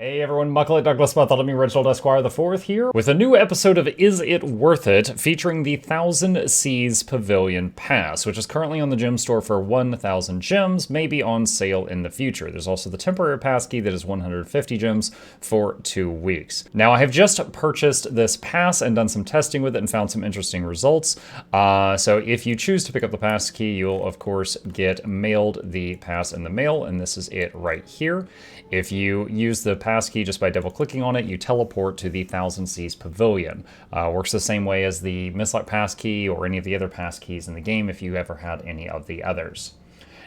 Hey everyone, Mucklet Douglas Bartholomew Reginald Esquire the Fourth here with a new episode of Is It Worth It, featuring the Thousand Seas Pavilion Pass, which is currently on the gem store for 1,000 gems, maybe on sale in the future. There's also the temporary pass key that is 150 gems for 2 weeks. Now, I have just purchased this pass and done some testing with it and found some interesting results. So if you choose to pick up the pass key, you'll of course get mailed the pass in the mail, and this is it right here. If you use the pass key just by double clicking on it, you teleport to the Thousand Seas Pavilion. Works the same way as the Mistlock pass key or any of the other pass keys in the game if you ever had any of the others.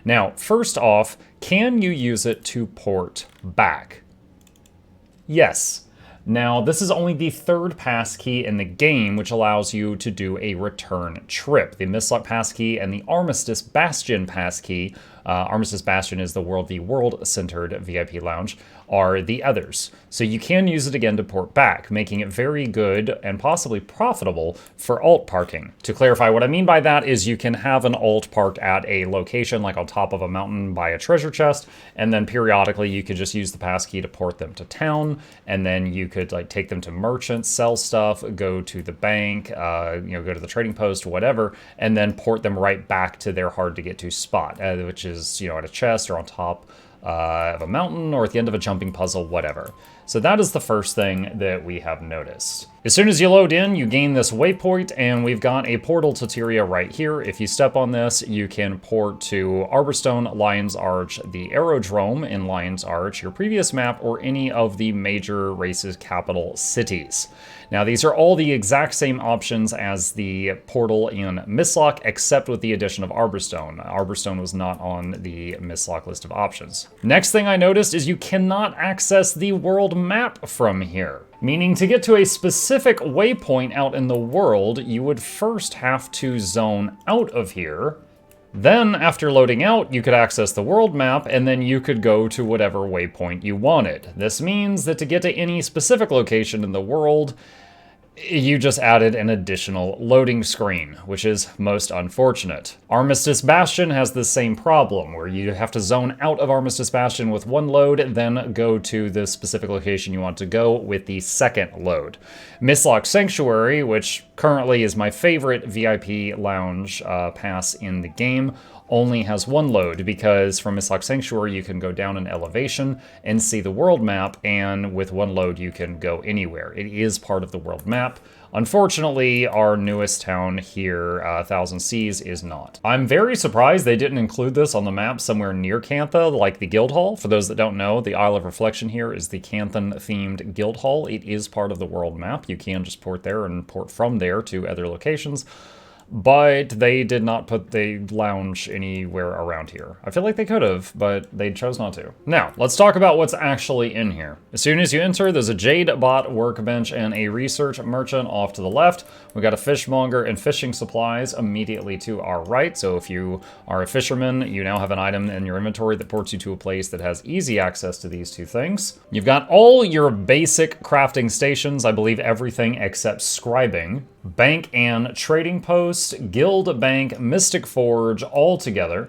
Now, first off, can you use it to port back? Yes. Now, this is only the third pass key in the game, which allows you to do a return trip. The Mistlock pass key and the Armistice Bastion pass key, Armistice Bastion is the World v. World-centered VIP lounge, are the others. So you can use it again to port back, making it very good and possibly profitable for alt parking. To clarify, what I mean by that is you can have an alt parked at a location like on top of a mountain by a treasure chest, and then periodically you could just use the pass key to port them to town, and then you could like take them to merchants, sell stuff, go to the bank, go to the trading post, whatever, and then port them right back to their hard to get to spot, which is, at a chest or on top of a mountain or at the end of a jumping puzzle, whatever. So that is the first thing that we have noticed. As soon as you load in, you gain this waypoint, and we've got a portal to Tyria right here. If you step on this, you can port to Arborstone, Lion's Arch, the Aerodrome in Lion's Arch, your previous map, or any of the major races' capital cities. Now, these are all the exact same options as the portal in Mistlock, except with the addition of Arborstone. Arborstone was not on the Mistlock list of options. Next thing I noticed is you cannot access the world map from here. Meaning to get to a specific waypoint out in the world, you would first have to zone out of here. Then, after loading out, you could access the world map, and then you could go to whatever waypoint you wanted. This means that to get to any specific location in the world, you just added an additional loading screen, which is most unfortunate. Armistice Bastion has the same problem, where you have to zone out of Armistice Bastion with one load, then go to the specific location you want to go with the second load. Mistlock Sanctuary, which currently is my favorite VIP lounge pass in the game, only has one load, because from Mistlock Sanctuary you can go down an elevation and see the world map, and with one load you can go anywhere. It is part of the world map. Unfortunately, our newest town here, Thousand Seas, is not. I'm very surprised they didn't include this on the map somewhere near Cantha, like the Guild Hall. For those that don't know, the Isle of Reflection here is the Canthan-themed Guild Hall. It is part of the world map. You can just port there and port from there to other locations. But they did not put the lounge anywhere around here. I feel like they could have, but they chose not to. Now, let's talk about what's actually in here. As soon as you enter, there's a Jade Bot workbench and a research merchant off to the left. We got a fishmonger and fishing supplies immediately to our right. So if you are a fisherman, you now have an item in your inventory that ports you to a place that has easy access to these two things. You've got all your basic crafting stations, I believe everything except scribing, bank and trading post, guild bank, mystic forge, all together.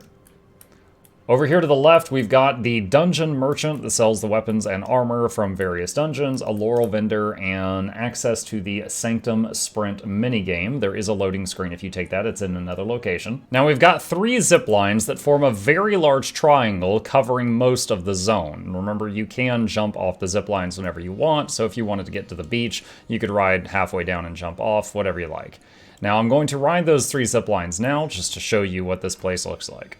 Over here to the left, we've got the dungeon merchant that sells the weapons and armor from various dungeons, a laurel vendor, and access to the Sanctum Sprint minigame. There is a loading screen if you take that. It's in another location. Now we've got 3 zip lines that form a very large triangle covering most of the zone. Remember, you can jump off the zip lines whenever you want, so if you wanted to get to the beach, you could ride halfway down and jump off, whatever you like. Now I'm going to ride those 3 zip lines now, just to show you what this place looks like.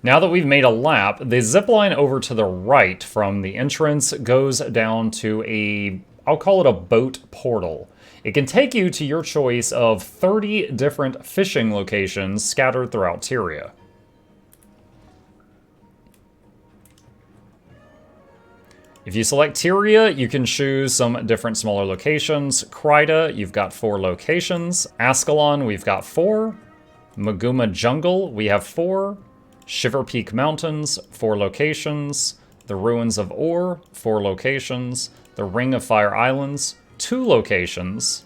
Now that we've made a lap, the zipline over to the right from the entrance goes down to I'll call it a boat portal. It can take you to your choice of 30 different fishing locations scattered throughout Tyria. If you select Tyria, you can choose some different smaller locations. Kryta, you've got 4 locations. Ascalon, we've got 4. Maguma Jungle, we have 4. Shiver Peak Mountains, 4 locations. The Ruins of Ur, 4 locations. The Ring of Fire Islands, 2 locations.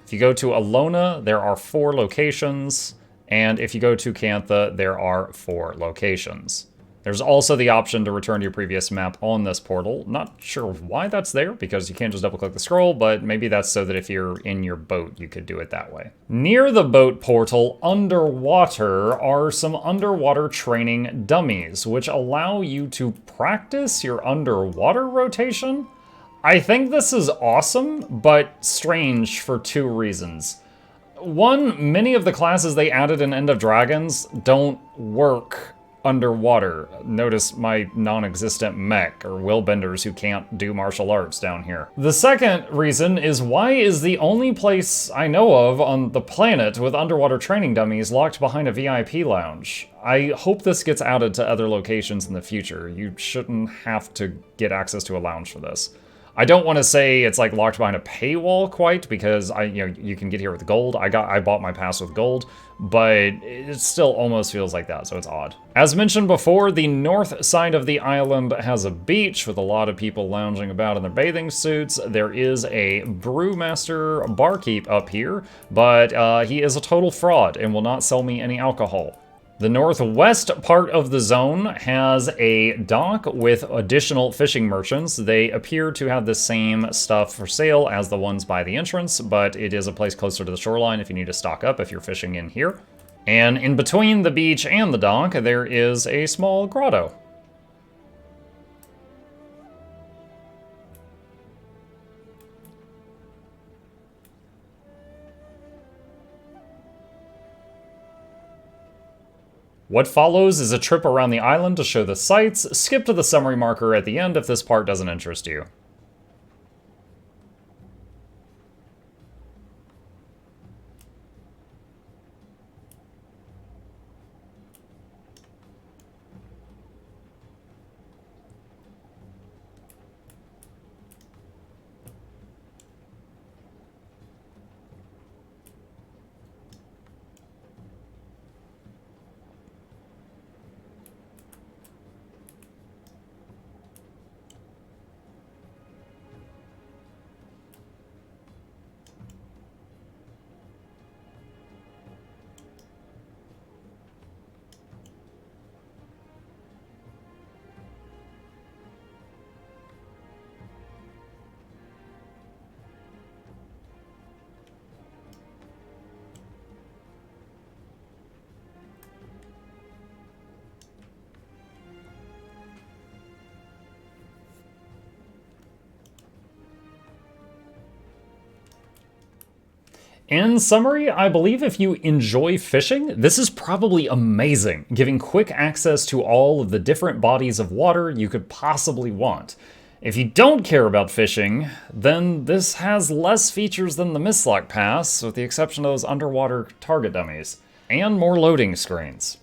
If you go to Alona, there are 4 locations. And if you go to Cantha, there are 4 locations. There's also the option to return to your previous map on this portal. Not sure why that's there, because you can't just double-click the scroll, but maybe that's so that if you're in your boat, you could do it that way. Near the boat portal, underwater, are some underwater training dummies, which allow you to practice your underwater rotation. I think this is awesome, but strange for 2 reasons. One, many of the classes they added in End of Dragons don't work underwater. Notice my non-existent mech, or willbenders who can't do martial arts down here. The second reason is, why is the only place I know of on the planet with underwater training dummies locked behind a VIP lounge? I hope this gets added to other locations in the future. You shouldn't have to get access to a lounge for this. I don't want to say it's like locked behind a paywall quite, because you can get here with gold. I bought my pass with gold, but it still almost feels like that, so it's odd. As mentioned before, the north side of the island has a beach with a lot of people lounging about in their bathing suits. There is a brewmaster barkeep up here, but he is a total fraud and will not sell me any alcohol. The northwest part of the zone has a dock with additional fishing merchants. They appear to have the same stuff for sale as the ones by the entrance, but it is a place closer to the shoreline if you need to stock up if you're fishing in here. And in between the beach and the dock, there is a small grotto. What follows is a trip around the island to show the sights. Skip to the summary marker at the end if this part doesn't interest you. In summary, I believe if you enjoy fishing, this is probably amazing, giving quick access to all of the different bodies of water you could possibly want. If you don't care about fishing, then this has less features than the Mistlock Pass, with the exception of those underwater target dummies, and more loading screens.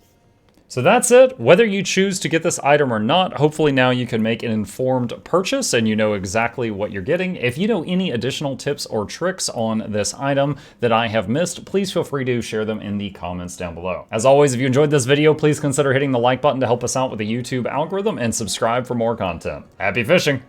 So that's it. Whether you choose to get this item or not, hopefully now you can make an informed purchase and you know exactly what you're getting. If you know any additional tips or tricks on this item that I have missed, please feel free to share them in the comments down below. As always, if you enjoyed this video, please consider hitting the like button to help us out with the YouTube algorithm and subscribe for more content. Happy fishing!